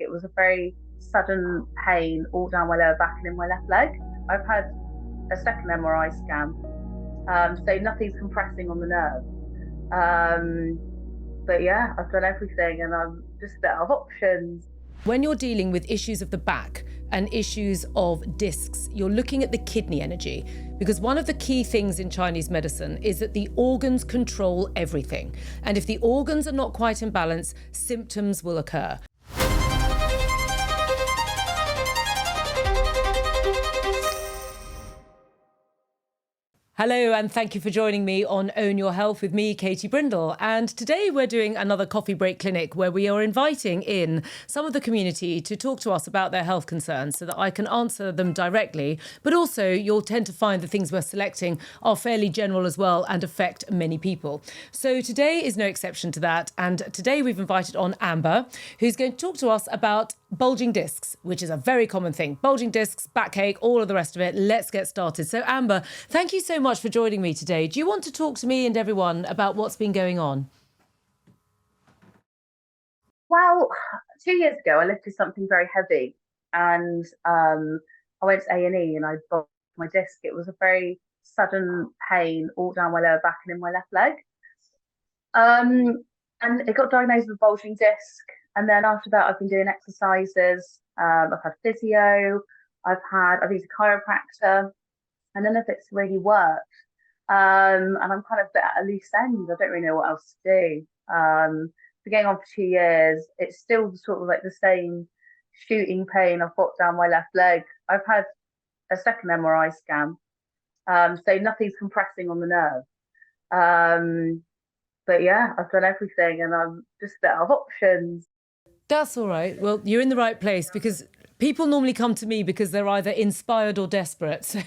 it was a very sudden pain all down my lower back and in my left leg. I've had a second MRI scan, so nothing's compressing on the nerve. But yeah, I've done everything and I'm just out of options. When you're dealing with issues of the back and issues of discs, you're looking at the kidney energy, because one of the key things in Chinese medicine is that the organs control everything. And if the organs are not quite in balance, symptoms will occur. Hello, and thank you for joining me on Own Your Health with me, Katie Brindle. And today we're doing another coffee break clinic where we are inviting in some of the community to talk to us about their health concerns so that I can answer them directly. But also you'll tend to find the things we're selecting are fairly general as well and affect many people. So today is no exception to that. And today we've invited on Amber, who's going to talk to us about bulging discs, which is a very common thing. Bulging discs, backache, all of the rest of it. Let's get started. So Amber, thank you so much for joining me today. Do you want to talk to me and everyone about what's been going on? Well, 2 years ago, I lifted something very heavy and I went to A&E and I bulged my disc. It was a very sudden pain all down my lower back and in my left leg. And it got diagnosed with bulging disc. And then after that, I've been doing exercises. I've had physio. I've used a chiropractor, and none of it's really worked. And I'm kind of a bit at a loose end. I don't really know what else to do. Been going on for 2 years. It's still sort of like the same shooting pain I've got down my left leg. I've had a second MRI scan, so nothing's compressing on the nerve. But yeah, I've done everything and I'm just a bit out of options. That's all right. Well, you're in the right place because people normally come to me because they're either inspired or desperate. So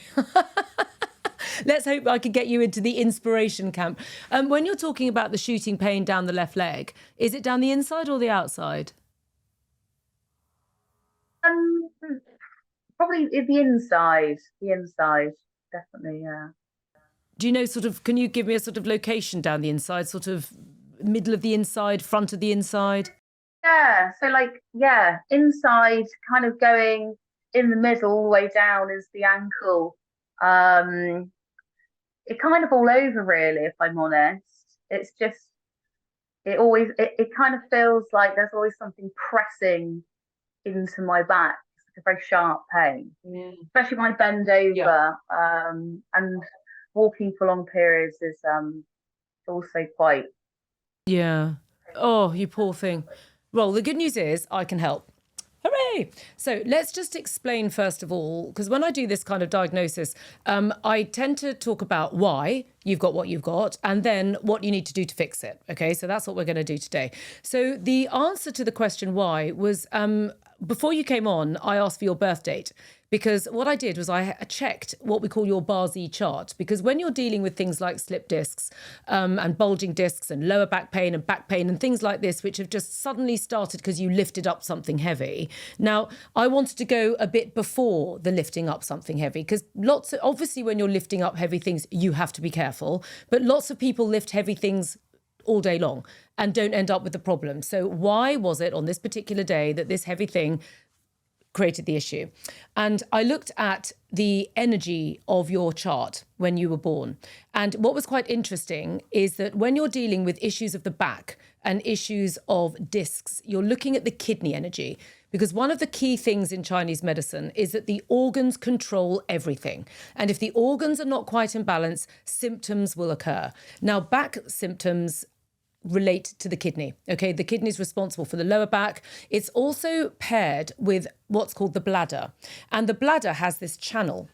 let's hope I can get you into the inspiration camp. When you're talking about the shooting pain down the left leg, is it down the inside or the outside? Probably the inside. The inside, definitely, yeah. Do you know can you give me a sort of location down the inside, sort of middle of the inside, front of the inside? Yeah, so inside, kind of going in the middle all the way down is the ankle. It kind of all over really, if I'm honest. It's just, it kind of feels like there's always something pressing into my back. It's like a very sharp pain, especially when I bend over. And walking for long periods is also quite. Yeah. Oh, you poor thing. Well, the good news is I can help. Hooray! So let's just explain first of all, because when I do this kind of diagnosis, I tend to talk about why you've got what you've got and then what you need to do to fix it. Okay, so that's what we're going to do today. So the answer to the question why was, before you came on, I asked for your birth date. Because what I did was I checked what we call your BARZ chart. Because when you're dealing with things like slip discs and bulging discs and lower back pain and things like this, which have just suddenly started because you lifted up something heavy. Now, I wanted to go a bit before the lifting up something heavy, because obviously when you're lifting up heavy things, you have to be careful. But lots of people lift heavy things all day long and don't end up with the problem. So why was it on this particular day that this heavy thing created the issue? And I looked at the energy of your chart when you were born. And what was quite interesting is that when you're dealing with issues of the back and issues of discs, you're looking at the kidney energy. Because one of the key things in Chinese medicine is that the organs control everything. And if the organs are not quite in balance, symptoms will occur. Now, back symptoms relate to the kidney. Okay, the kidney is responsible for the lower back. It's also paired with what's called the bladder. And the bladder has this channel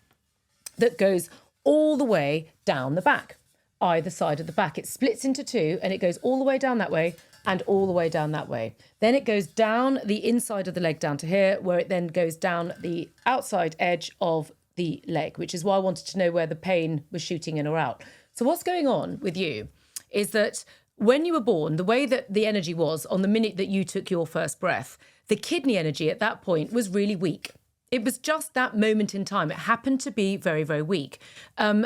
that goes all the way down the back, either side of the back. It splits into two and it goes all the way down that way and all the way down that way. Then it goes down the inside of the leg down to here, where it then goes down the outside edge of the leg, which is why I wanted to know where the pain was shooting in or out. So what's going on with you is that when you were born, the way that the energy was on the minute that you took your first breath, the kidney energy at that point was really weak. It was just that moment in time. It happened to be very, very weak.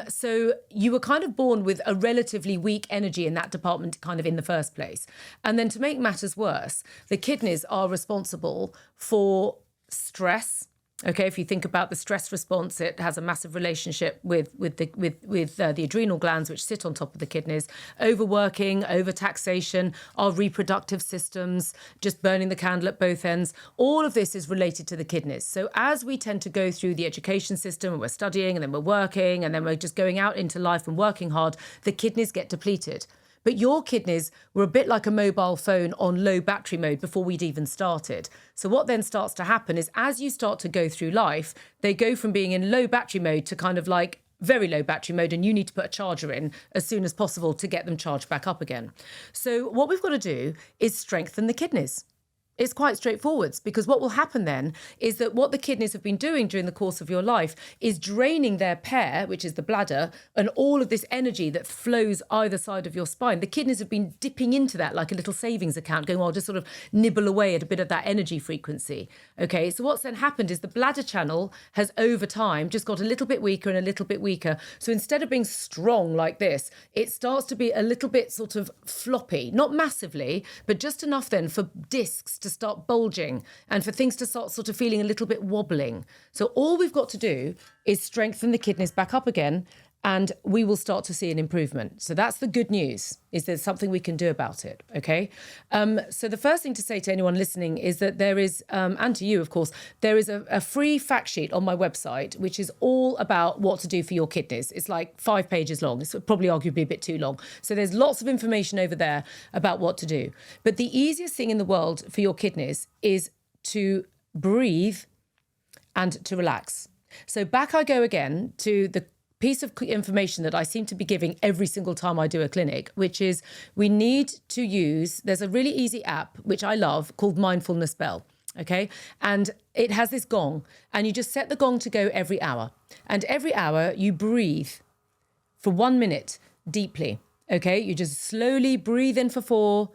So you were kind of born with a relatively weak energy in that department kind of in the first place. And then to make matters worse, the kidneys are responsible for stress. Okay, if you think about the stress response, it has a massive relationship with the adrenal glands, which sit on top of the kidneys. Overworking, overtaxation, our reproductive systems, just burning the candle at both ends. All of this is related to the kidneys. So as we tend to go through the education system, and we're studying, and then we're working, and then we're just going out into life and working hard, the kidneys get depleted. But your kidneys were a bit like a mobile phone on low battery mode before we'd even started. So what then starts to happen is as you start to go through life, they go from being in low battery mode to kind of like very low battery mode, and you need to put a charger in as soon as possible to get them charged back up again. So what we've got to do is strengthen the kidneys. It's quite straightforward, because what will happen then is that what the kidneys have been doing during the course of your life is draining their pair, which is the bladder, and all of this energy that flows either side of your spine. The kidneys have been dipping into that like a little savings account, going, well, I'll just sort of nibble away at a bit of that energy frequency. Okay, so what's then happened is the bladder channel has over time just got a little bit weaker and a little bit weaker. So instead of being strong like this, it starts to be a little bit sort of floppy, not massively, but just enough then for discs to start bulging and for things to start sort of feeling a little bit wobbling. So all we've got to do is strengthen the kidneys back up again, and we will start to see an improvement. So that's the good news, is there's something we can do about it, okay? So the first thing to say to anyone listening is that there is, and to you, of course, there is a free fact sheet on my website, which is all about what to do for your kidneys. It's like 5 pages long. It's probably arguably a bit too long. So there's lots of information over there about what to do. But the easiest thing in the world for your kidneys is to breathe and to relax. So back I go again to the piece of information that I seem to be giving every single time I do a clinic, which is we need to use, there's a really easy app, which I love, called Mindfulness Bell. Okay. And it has this gong, and you just set the gong to go every hour. And every hour you breathe for 1 minute deeply. Okay. You just slowly breathe in for 4,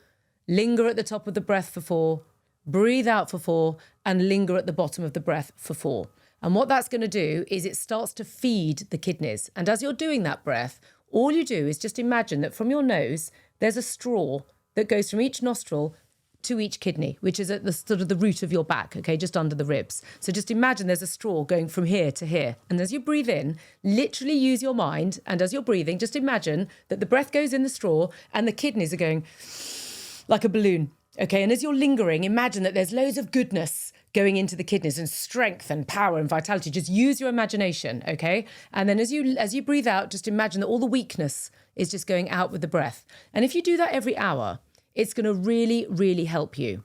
linger at the top of the breath for 4, breathe out for 4, and linger at the bottom of the breath for 4. And what that's going to do is it starts to feed the kidneys. And as you're doing that breath, all you do is just imagine that from your nose, there's a straw that goes from each nostril to each kidney, which is at the sort of the root of your back, okay, just under the ribs. So just imagine there's a straw going from here to here. And as you breathe in, literally use your mind. And as you're breathing, just imagine that the breath goes in the straw and the kidneys are going like a balloon. Okay, and as you're lingering, imagine that there's loads of goodness going into the kidneys and strength and power and vitality. Just use your imagination, okay? And then as you breathe out, just imagine that all the weakness is just going out with the breath. And if you do that every hour, it's going to really, really help you.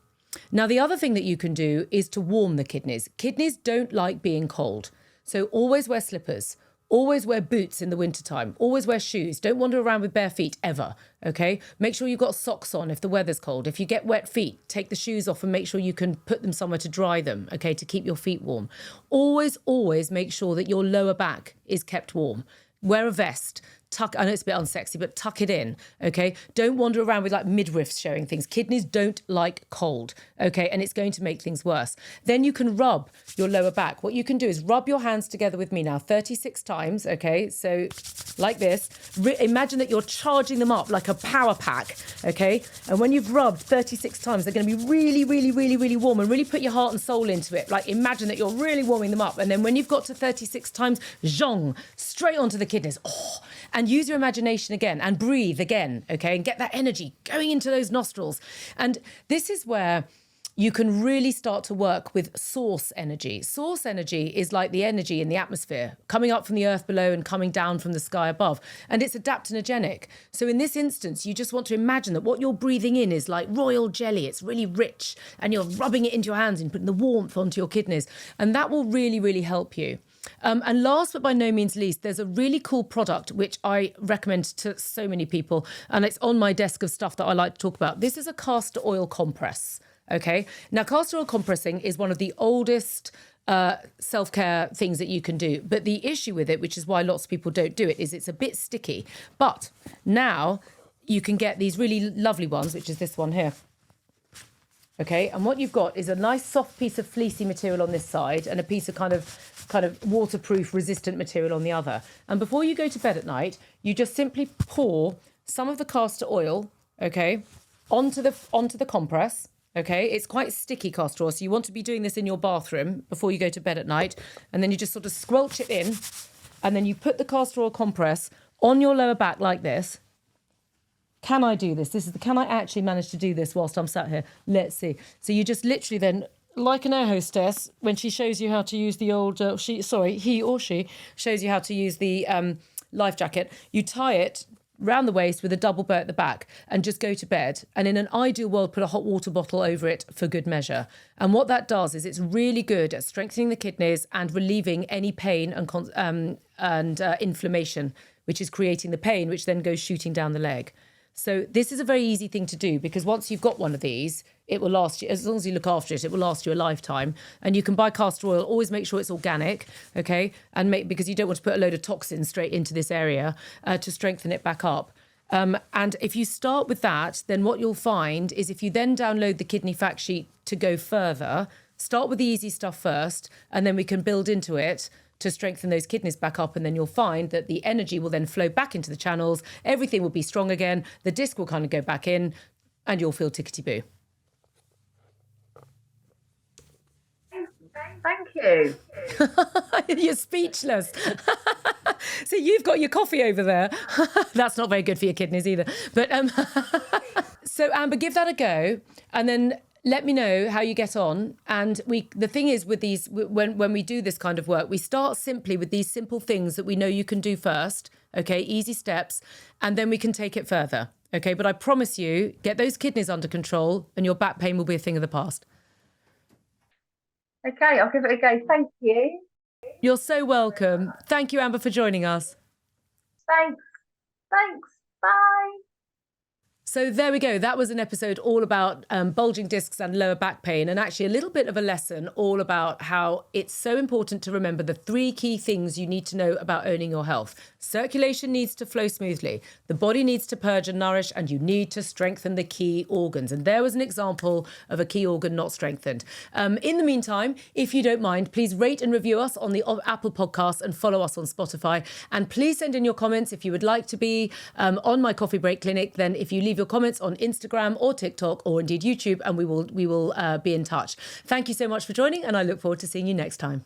Now, the other thing that you can do is to warm the kidneys. Kidneys don't like being cold. So always wear slippers. Always wear boots in the wintertime. Always wear shoes. Don't wander around with bare feet ever, okay? Make sure you've got socks on if the weather's cold. If you get wet feet, take the shoes off and make sure you can put them somewhere to dry them, okay, to keep your feet warm. Always, always make sure that your lower back is kept warm. Wear a vest. Tuck, I know it's a bit unsexy, but tuck it in, okay? Don't wander around with like midriffs showing things. Kidneys don't like cold, okay? And it's going to make things worse. Then you can rub your lower back. What you can do is rub your hands together with me now 36 times, okay? So like this. Imagine that you're charging them up like a power pack, okay? And when you've rubbed 36 times, they're going to be really, really, really, really warm, and really put your heart and soul into it. Like imagine that you're really warming them up. And then when you've got to 36 times, Sheng, straight onto the kidneys. Oh, and use your imagination again and breathe again, okay? And get that energy going into those nostrils. And this is where you can really start to work with source energy. Source energy is like the energy in the atmosphere, coming up from the earth below and coming down from the sky above. And it's adaptogenic. So in this instance, you just want to imagine that what you're breathing in is like royal jelly. It's really rich. And you're rubbing it into your hands and putting the warmth onto your kidneys. And that will really, really help you. And last but by no means least, there's a really cool product which I recommend to so many people, and it's on my desk of stuff that I like to talk about. This is a castor oil compress, okay? Now, castor oil compressing is one of the oldest self-care things that you can do. But the issue with it, which is why lots of people don't do it, is it's a bit sticky. But now you can get these really lovely ones, which is this one here. Okay, and what you've got is a nice soft piece of fleecy material on this side and a piece of kind of waterproof resistant material on the other. And before you go to bed at night, you just simply pour some of the castor oil, okay, onto the compress. Okay, it's quite sticky castor oil, so you want to be doing this in your bathroom before you go to bed at night, and then you just sort of squelch it in, and then you put the castor oil compress on your lower back like this. Can I do this? Can I actually manage to do this whilst I'm sat here? Let's see. So you just literally then, like an air hostess, when she shows you how to use the old, he or she shows you how to use the life jacket, you tie it round the waist with a double bow at the back and just go to bed. And in an ideal world, put a hot water bottle over it for good measure. And what that does is it's really good at strengthening the kidneys and relieving any pain and inflammation, which is creating the pain, which then goes shooting down the leg. So this is a very easy thing to do, because once you've got one of these, it will last you, as long as you look after it, it will last you a lifetime. And you can buy castor oil, always make sure it's organic, okay? Because you don't want to put a load of toxins straight into this area to strengthen it back up. And if you start with that, then what you'll find is if you then download the kidney fact sheet to go further, start with the easy stuff first, and then we can build into it to strengthen those kidneys back up, and then you'll find that the energy will then flow back into the channels, everything will be strong again, the disc will kind of go back in, and you'll feel tickety-boo. Thank you. You're speechless. So you've got your coffee over there. That's not very good for your kidneys either. But so Amber, give that a go, and then let me know how you get on. And the thing is with these, when we do this kind of work, we start simply with these simple things that we know you can do first, okay, easy steps, and then we can take it further, okay? But I promise you, get those kidneys under control and your back pain will be a thing of the past. Okay, I'll give it a go. Thank you. You're so welcome. Thank you, Amber, for joining us. Thanks. Bye. So there we go. That was an episode all about bulging discs and lower back pain, and actually a little bit of a lesson all about how it's so important to remember the 3 key things you need to know about owning your health. Circulation needs to flow smoothly. The body needs to purge and nourish, and you need to strengthen the key organs. And there was an example of a key organ not strengthened. In the meantime, if you don't mind, please rate and review us on the Apple Podcasts and follow us on Spotify. And please send in your comments if you would like to be on my coffee break clinic. Then if you leave your comments on Instagram or TikTok or indeed YouTube, and we will be in touch. Thank you so much for joining, and I look forward to seeing you next time.